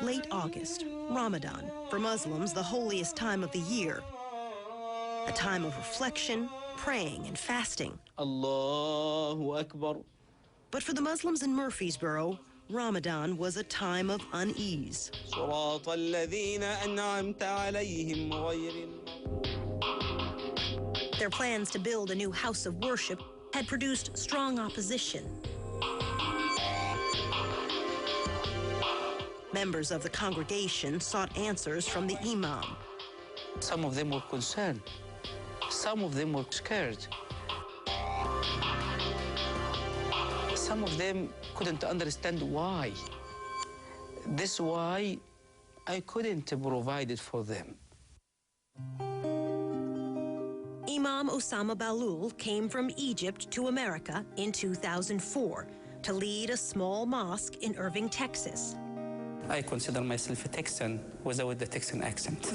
Late August, Ramadan, for Muslims the holiest time of the year. A time of reflection, praying, and fasting. Allahu Akbar. But for the Muslims in Murfreesboro, Ramadan was a time of unease. Their plans to build a new house of worship had produced strong opposition. Members of the congregation sought answers from the imam. Some of them were concerned. Some of them were scared. Some of them couldn't understand why. This why I couldn't provide it for them. Imam Osama Balul came from Egypt to America in 2004 to lead a small mosque in Irving, Texas. I consider myself a Texan without the Texan accent.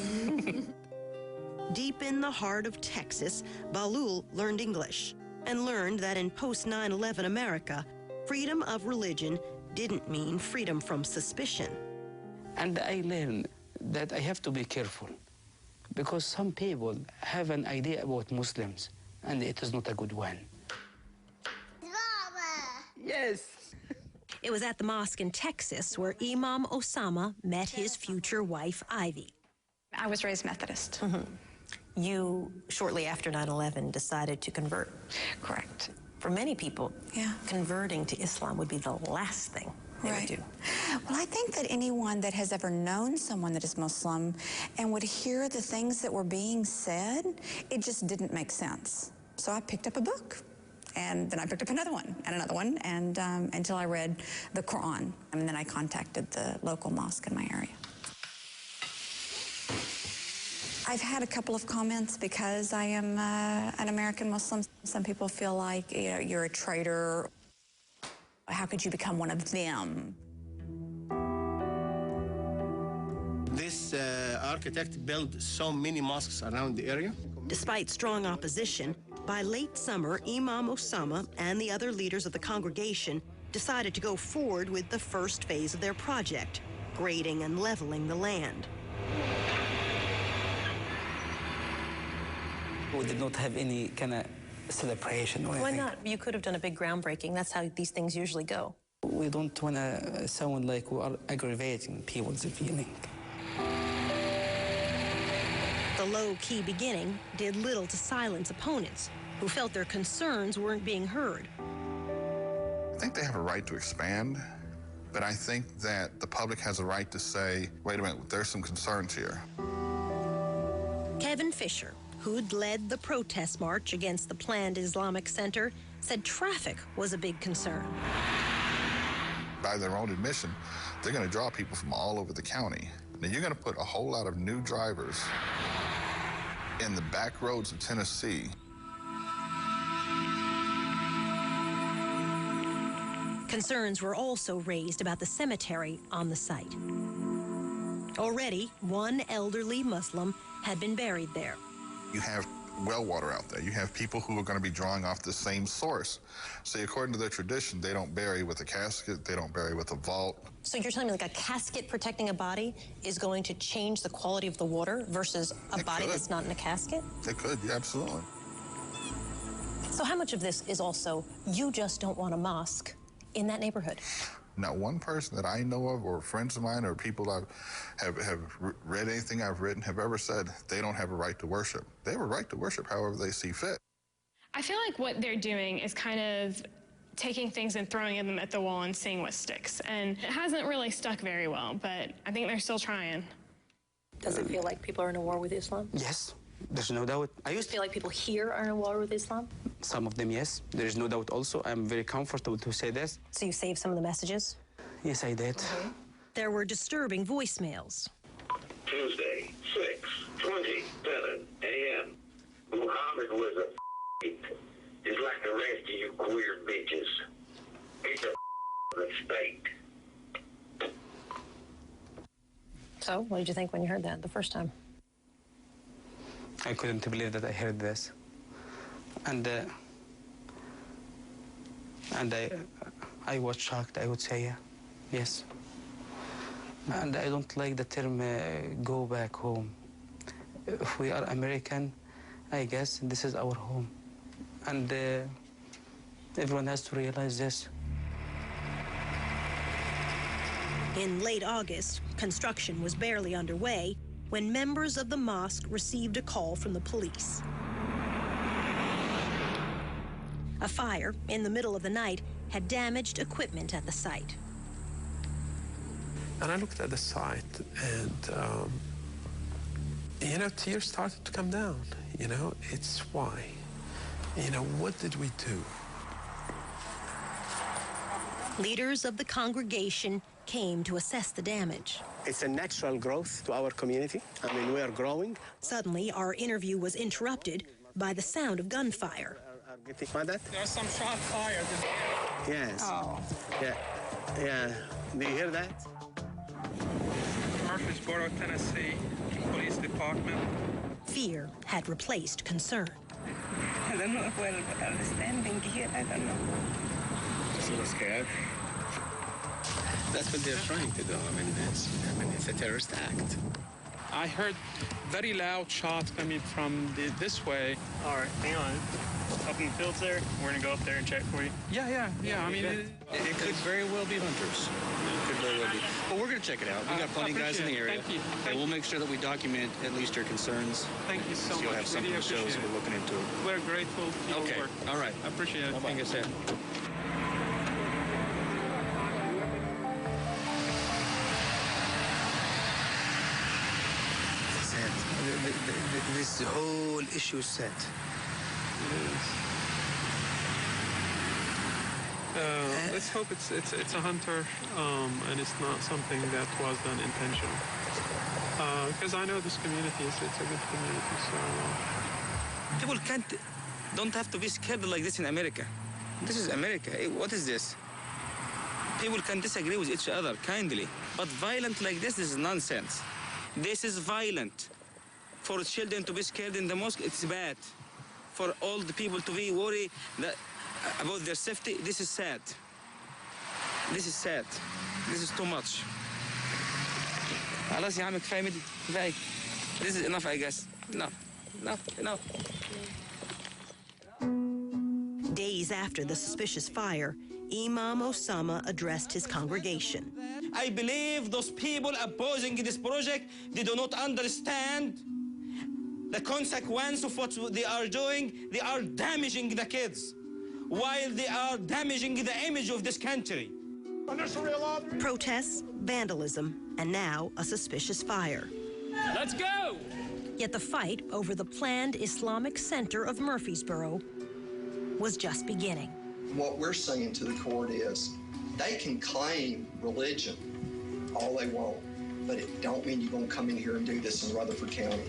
Deep in the heart of Texas, Balul learned English and learned that in post-9/11 America, freedom of religion didn't mean freedom from suspicion. And I learned that I have to be careful because some people have an idea about Muslims and it is not a good one. Mama. Yes. It was at the mosque in Texas where Imam Osama met his future wife, Ivy. I was raised Methodist. Mm-hmm. You, shortly after 9/11, decided to convert. Correct. For many people, Yeah. converting to Islam would be the last thing they would do. Well, I think that anyone that has ever known someone that is Muslim and would hear the things that were being said, it just didn't make sense. So I picked up a book. And then I picked up another one, and until I read the Quran. And then I contacted the local mosque in my area. I've had a couple of comments because I am an American Muslim. Some people feel like, you know, you're a traitor. How could you become one of them? This architect built so many mosques around the area. Despite strong opposition, by late summer, Imam Osama and the other leaders of the congregation decided to go forward with the first phase of their project, grading and leveling the land. We did not have any kind of celebration or anything. Why not? You could have done a big groundbreaking. That's how these things usually go. We don't want to sound like we are aggravating people's feeling. The low-key beginning did little to silence opponents who felt their concerns weren't being heard. I think they have a right to expand, but I think that the public has a right to say, wait a minute, there's some concerns here. Kevin Fisher, who'd led the protest march against the planned Islamic Center, said traffic was a big concern. By their own admission, they're going to draw people from all over the county. Now, you're going to put a whole lot of new drivers in the back roads of Tennessee. Concerns were also raised about the cemetery on the site. Already, one elderly Muslim had been buried there. You have well water out there. You have people who are going to be drawing off the same source. So according to their tradition, they don't bury with a casket, they don't bury with a vault. So you're telling me like a casket protecting a body is going to change the quality of the water versus a body that's not in a casket? They could, yeah, absolutely. So how much of this is also you just don't want a mosque in that neighborhood? Not one person that I know of, or friends of mine, or people I've read anything I've written, have ever said they don't have a right to worship. They have a right to worship however they see fit. I feel like what they're doing is kind of taking things and throwing them at the wall and seeing what sticks. And it hasn't really stuck very well, but I think they're still trying. Does it feel like people are in a war with Islam? Yes, there's no doubt. I used to Feel like people here are in a war with Islam? Some of them, yes. There is no doubt also. I'm very comfortable to say this. So you saved some of the messages? Yes, I did. There were disturbing voicemails. Tuesday, 6:27 a.m. Muhammad was a just like the rest of you queer bitches. It's a mistake. So, what did you think when you heard that the first time? I couldn't believe that I heard this. And I I was shocked, I would say, yeah. Yes. And I don't like the term go back home. If we are American, I guess this is our home. And everyone has to realize this. In late August, construction was barely underway when members of the mosque received a call from the police. A fire in the middle of the night had damaged equipment at the site. And I looked at the site and, tears started to come down. It's why. What did we do? Leaders of the congregation came to assess the damage. It's a natural growth to our community. We are growing. Suddenly, our interview was interrupted by the sound of gunfire. There's some shot fired. Yes. Oh. Yeah. Do you hear that? Murfreesboro, Tennessee Police Department. Fear had replaced concern. I don't know if we're understanding here. I don't know. Just a little scared. That's what they're trying to do. It's a terrorist act. I heard very loud shots coming from this way. All right, hang on. Up in the fields there, we're gonna go up there and check for you. Yeah. It could very well be hunters. It could very well be. But we're going to check it out. We got plenty of guys in the area. Thank you. And we'll make sure that we document at least your concerns. Thank you so much. You'll have something to show us. We're looking into it. We're grateful for your Okay. work. All right. I appreciate it. Thank you, sir. This whole issue is sad. Let's hope it's a hunter and it's not something that was done intentionally. Because I know this community, it's a good community, so... People don't have to be scared like this in America. This is America. What is this? People can disagree with each other kindly, but violent like this is nonsense. This is violent. For children to be scared in the mosque, it's bad. For all the people to be worried about their safety, this is sad. This is sad. This is too much. خلاص يا عم كفاية مدي كفاية. This is enough, I guess. Enough. Days after the suspicious fire, Imam Osama addressed his congregation. I believe those people opposing this project, they do not understand the consequence of what they are doing. They are damaging the kids while they are damaging the image of this country. Protests, vandalism, and now a suspicious fire. Let's go! Yet the fight over the planned Islamic center of Murfreesboro was just beginning. What we're saying to the court is they can claim religion all they want, but it don't mean you're going to come in here and do this in Rutherford County.